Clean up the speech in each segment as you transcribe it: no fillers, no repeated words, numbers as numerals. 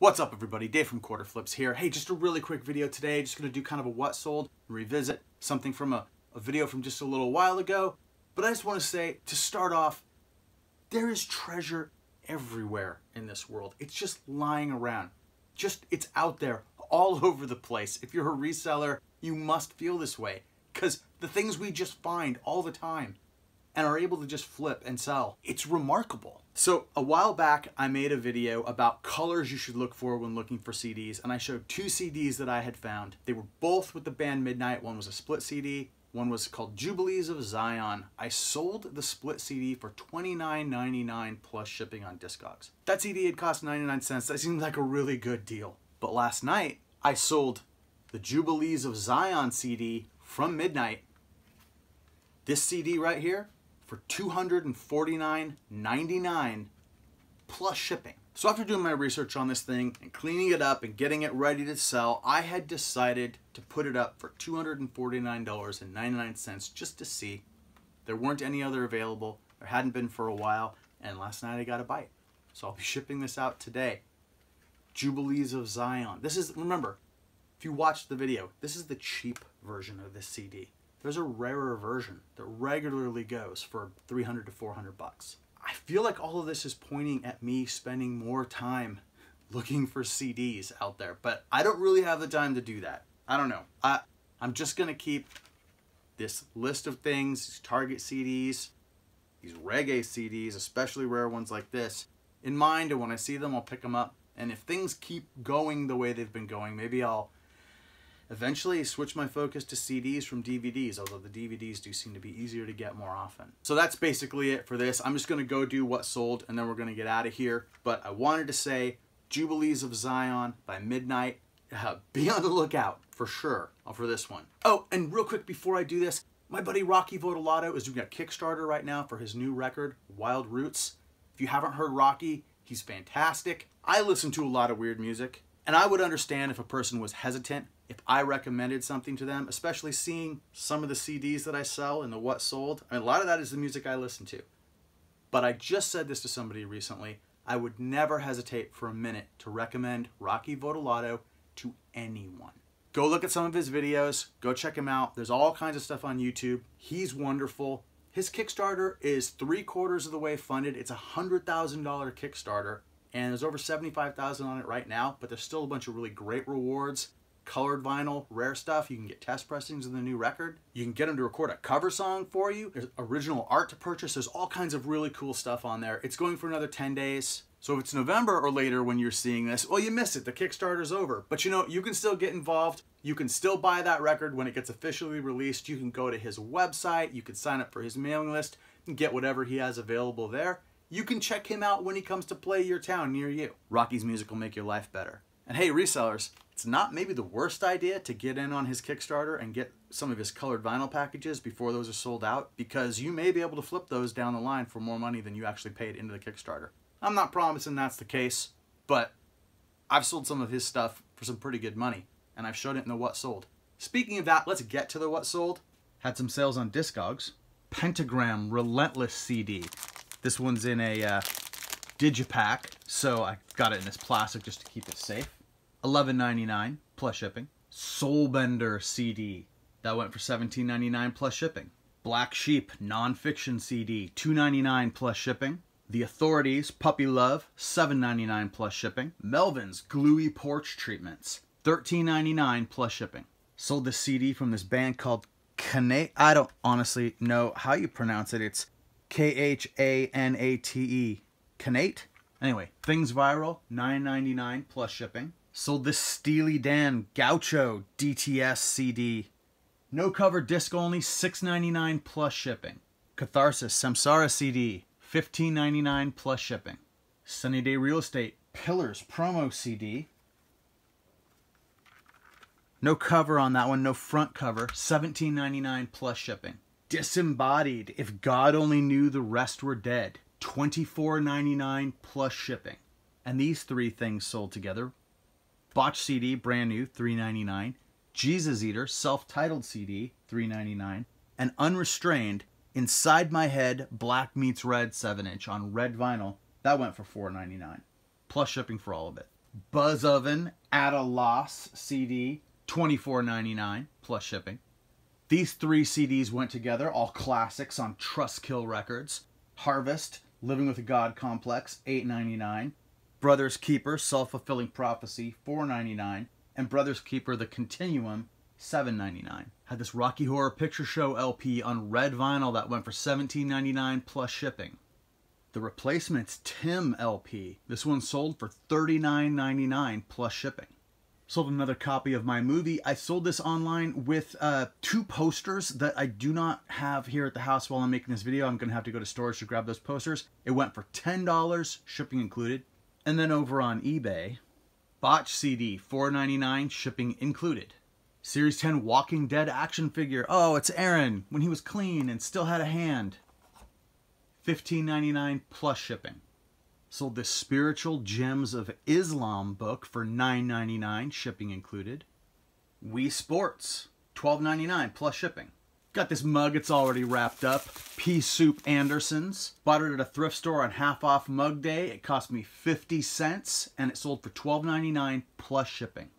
What's up everybody, Dave from Quarter Flips here. Hey, just a really quick video today. Just gonna do kind of a what sold, revisit something from a video from just a little while ago. But I just wanna say, to start off, there is treasure everywhere in this world. It's just lying around. It's out there all over the place. If you're a reseller, you must feel this way, because the things we just find all the time and are able to just flip and sell, it's remarkable. So a while back, I made a video about colors you should look for when looking for CDs, and I showed two CDs that I had found. They were both with the band Midnight. One was a split CD, one was called Jubilees of Zion. I sold the split CD for $29.99 plus shipping on Discogs. That CD had cost 99 cents. That seemed like a really good deal. But last night, I sold the Jubilees of Zion CD from Midnight, this CD right here, for $249.99 plus shipping. So after doing my research on this thing and cleaning it up and getting it ready to sell, I had decided to put it up for $249.99 just to see. There weren't any other available. There hadn't been for a while, and last night I got a bite. So I'll be shipping this out today. Jubilees of Zion. This is, remember, if you watched the video, this is the cheap version of this CD. There's a rarer version that regularly goes for $300 to $400. I feel like all of this is pointing at me spending more time looking for CDs out there, but I don't really have the time to do that. I don't know. I'm just gonna keep this list of things, these Target CDs, these reggae CDs, especially rare ones like this, in mind, and when I see them, I'll pick them up. And if things keep going the way they've been going, maybe I'll eventually switch my focus to CDs from DVDs, although the DVDs do seem to be easier to get more often. So that's basically it for this. I'm just gonna go do what sold and then we're gonna get out of here. But I wanted to say Jubilees of Zion by Midnight. Be on the lookout for sure for this one. Oh, and real quick before I do this, my buddy Rocky Votolato is doing a Kickstarter right now for his new record, Wild Roots. If you haven't heard Rocky, he's fantastic. I listen to a lot of weird music, and I would understand if a person was hesitant if I recommended something to them, especially seeing some of the CDs that I sell and the what sold. I mean, a lot of that is the music I listen to. But I just said this to somebody recently. I would never hesitate for a minute to recommend Rocky Votolato to anyone. Go look at some of his videos. Go check him out. There's all kinds of stuff on YouTube. He's wonderful. His Kickstarter is 3/4 of the way funded. It's a $100,000 Kickstarter, and there's over $75,000 on it right now, but there's still a bunch of really great rewards. Colored vinyl, rare stuff. You can get test pressings of the new record. You can get him to record a cover song for you. There's original art to purchase. There's all kinds of really cool stuff on there. It's going for another 10 days. So if it's November or later when you're seeing this, well, you missed it. The Kickstarter's over. But you know, you can still get involved. You can still buy that record when it gets officially released. You can go to his website. You can sign up for his mailing list and get whatever he has available there. You can check him out when he comes to play your town near you. Rocky's music will make your life better. And hey, resellers, it's not maybe the worst idea to get in on his Kickstarter and get some of his colored vinyl packages before those are sold out, because you may be able to flip those down the line for more money than you actually paid into the Kickstarter. I'm not promising that's the case, but I've sold some of his stuff for some pretty good money, and I've showed it in the what sold. Speaking of that, let's get to the what sold. Had some sales on Discogs. Pentagram Relentless CD. This one's in a digipack, so I got it in this plastic just to keep it safe. $11.99 plus shipping. Soulbender CD. That went for $17.99 plus shipping. Black Sheep Nonfiction CD. $2.99 plus shipping. The Authorities Puppy Love. $7.99 plus shipping. Melvin's Gluey Porch Treatments. $13.99 plus shipping. Sold this CD from this band called Kanate. I don't honestly know how you pronounce it. It's Khanate. Kanate? Anyway, Things Viral, $9.99 plus shipping. Sold this Steely Dan Gaucho DTS CD. No cover, disc only, $6.99 plus shipping. Catharsis Samsara CD, $15.99 plus shipping. Sunny Day Real Estate Pillars Promo CD. No cover on that one, no front cover, $17.99 plus shipping. Disembodied If God Only Knew the Rest Were Dead, $24.99 plus shipping. And these three things sold together. Botch CD, brand new, $3.99. Jesus Eater, self-titled CD, $3.99. And Unrestrained, Inside My Head, Black Meets Red 7-inch on red vinyl. That went for $4.99. Plus shipping for all of it. Buzz Oven At a Loss CD, $24.99 plus shipping. These 3 CDs went together, all classics on Trustkill Records. Harvest, Living with a God Complex, $8.99. Brothers Keeper, Self-Fulfilling Prophecy, $4.99. And Brothers Keeper, The Continuum, $7.99. Had this Rocky Horror Picture Show LP on red vinyl that went for $17.99 plus shipping. The Replacements Tim LP. This one sold for $39.99 plus shipping. Sold another copy of my movie. I sold this online with 2 posters that I do not have here at the house while I'm making this video. I'm going to have to go to storage to grab those posters. It went for $10, shipping included. And then over on eBay, Botch CD, $4.99, shipping included. Series 10 Walking Dead action figure. Oh, it's Aaron when he was clean and still had a hand. $15.99 plus shipping. Sold this Spiritual Gems of Islam book for $9.99, shipping included. Wii Sports, $12.99 plus shipping. Got this mug, it's already wrapped up. Pea Soup Anderson's. Bought it at a thrift store on half off mug day. It cost me 50 cents and it sold for $12.99 plus shipping.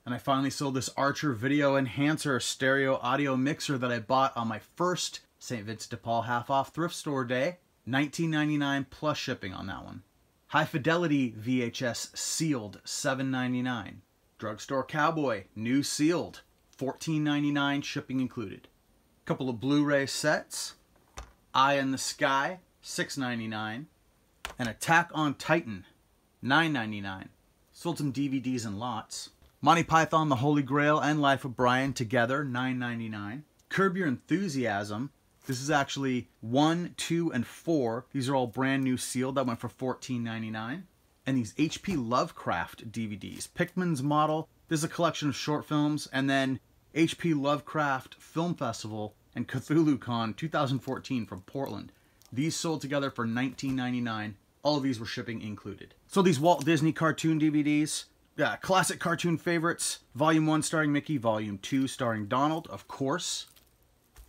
And I finally sold this Archer Video Enhancer stereo audio mixer that I bought on my first St. Vincent de Paul half off thrift store day. $19.99 plus shipping on that one. High Fidelity VHS sealed, $7.99. Drugstore Cowboy, new sealed, $14.99, shipping included. Couple of Blu-ray sets. Eye in the Sky, $6.99. And Attack on Titan, $9.99. Sold some DVDs and lots. Monty Python, The Holy Grail, and Life of Brian together, $9.99. Curb Your Enthusiasm. This is actually 1, 2, and 4. These are all brand new sealed. That went for $14.99. And these H.P. Lovecraft DVDs. Pickman's Model. This is a collection of short films. And then H.P. Lovecraft Film Festival and CthulhuCon 2014 from Portland. These sold together for $19.99. All of these were shipping included. So these Walt Disney cartoon DVDs. Classic cartoon favorites. Volume 1 starring Mickey. Volume 2 starring Donald, of course.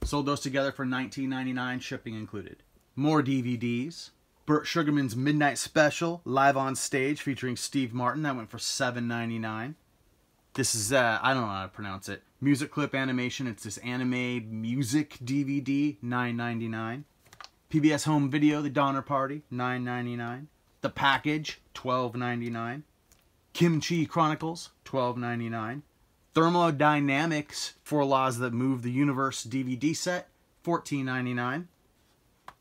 Sold those together for $19.99, shipping included. More DVDs. Burt Sugarman's Midnight Special, live on stage, featuring Steve Martin. That went for $7.99. This is, I don't know how to pronounce it. Music Clip Animation. It's this anime music DVD, $9.99. PBS Home Video, The Donner Party, $9.99. The Package, $12.99. Kimchi Chronicles, $12.99. Thermodynamics, 4 Laws That Move the Universe DVD set, $14.99.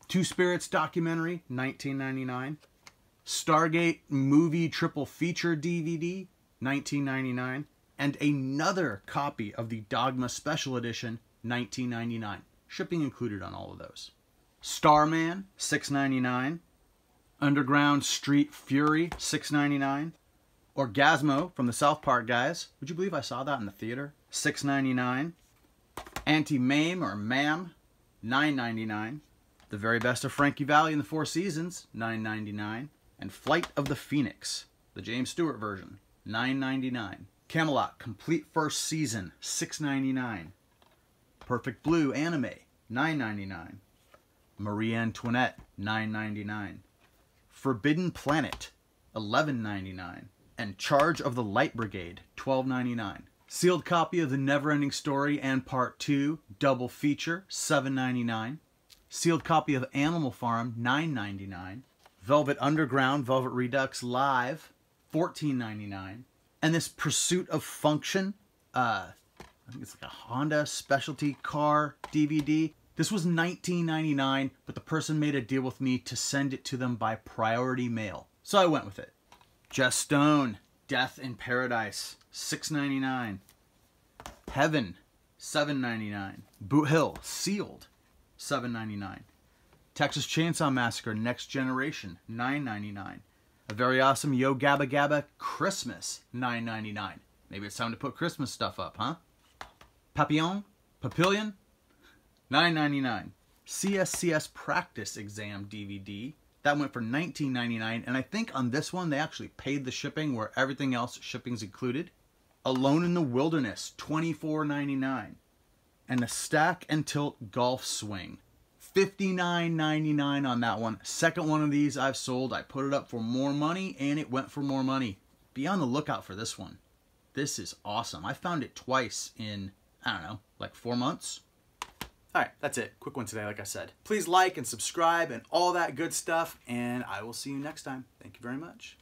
Two Spirits documentary, $19.99. Stargate movie triple feature DVD, $19.99. And another copy of the Dogma Special Edition, $19.99. Shipping included on all of those. Starman, $6.99. Underground Street Fury, $6.99. Orgasmo from the South Park guys. Would you believe I saw that in the theater? $6.99. Anti-MAME or MAME, $9.99. The Very Best of Frankie Valli in the Four Seasons, $9.99. And Flight of the Phoenix, the James Stewart version, $9.99. Camelot Complete First Season, $6.99. Perfect Blue Anime, $9.99. Marie Antoinette, $9.99. Forbidden Planet, $11.99. And Charge of the Light Brigade, $12.99. Sealed copy of The Neverending Story and Part 2, double feature, $7.99. Sealed copy of Animal Farm, $9.99. Velvet Underground, Velvet Redux Live, $14.99. And this Pursuit of Function, I think it's like a Honda specialty car DVD. This was $19.99, but the person made a deal with me to send it to them by priority mail. So I went with it. Jess Stone, Death in Paradise, $6.99. Heaven, $7.99. Boot Hill, sealed, $7.99. Texas Chainsaw Massacre, Next Generation, $9.99. A Very Awesome Yo Gabba Gabba Christmas, $9.99. Maybe it's time to put Christmas stuff up, huh? Papillon, $9.99. CSCS Practice Exam DVD. That went for $19.99, and I think on this one they actually paid the shipping where everything else shipping's included. Alone in the Wilderness, $24.99. And a Stack and Tilt Golf Swing, $59.99 on that one. Second one of these I've sold. I put it up for more money, and it went for more money. be on the lookout for this one. This is awesome. I found it twice in, I don't know, like 4 months. All right, that's it. Quick one today, like I said. Please like and subscribe and all that good stuff, and I will see you next time. Thank you very much.